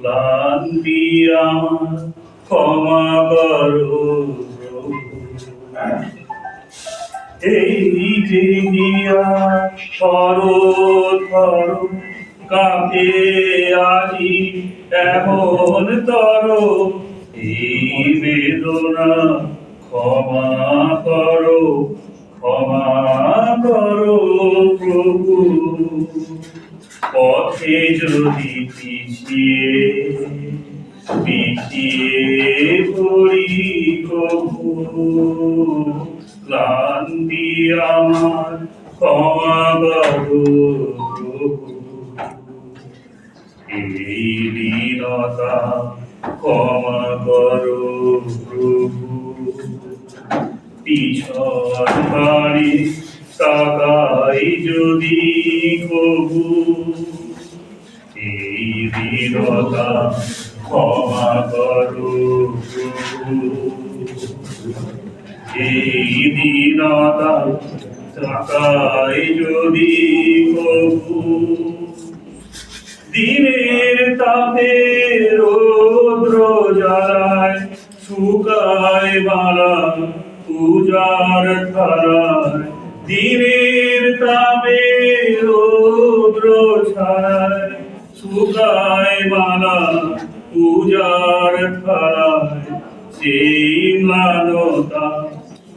ক্লান্তি আমার ক্ষমা করো প্রভু। এই যে দিয়া থর থর কাঁপে আজি এমন তর, এই বেদনা ক্ষমা করো প্রভু। পথে যদি পিছিয়ে পড়ি প্রভু, ক্লান্তি আমার ক্ষমা করো প্রভু। এই দীনতা ক্ষমা করো প্রভু। পিছন বাড়ি তাকাই যদি কবু, এই দীনতা ক্ষমা করো প্রভু। এই দীনতা তাকাই যদি কবু, দিনের তাপে রৌদ্র জ্বালায় শুকায় মালা পূজার ধারায়। দিনের তাপে রৌদ্র ছায় শুকায় মালা পূজার ধারায়। সেই মানতা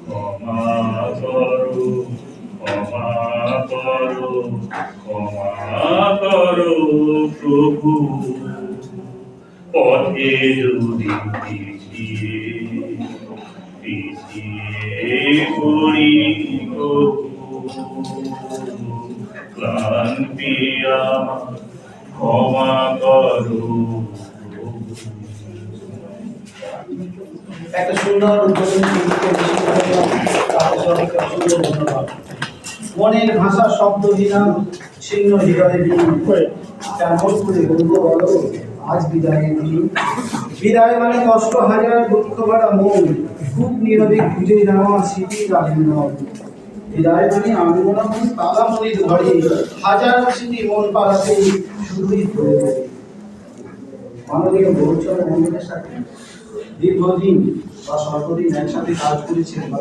ক্ষমা করো প্রভু। পথে যদি পিছিয়ে পড়ি ক্লান্তি আমার ক্ষমা করো। একটা সুন্দর উদ্বোধনী ধন্যবাদ। মনের ভাষা শব্দহীনা ছিন্ন হৃদয়ে কেমন করে বলবো বলো আজ বিদায়ের দিন। বিদায় মানে কষ্ট হাজার দুঃখ ভরা মন, খুব নীরবে খুঁজে নেওয়া স্মৃতির আলিঙ্গন। বিদায় মানে আঙ্গনা তালা মনির ঘরে হাজার স্মৃতি মন পাড়াতে শুধুই ধরে। মাননীয় গৌরচন্দ্র মন্ডলের সাথে দীর্ঘদিন বা সর্বদিন একসাথে কাজ করেছেন বা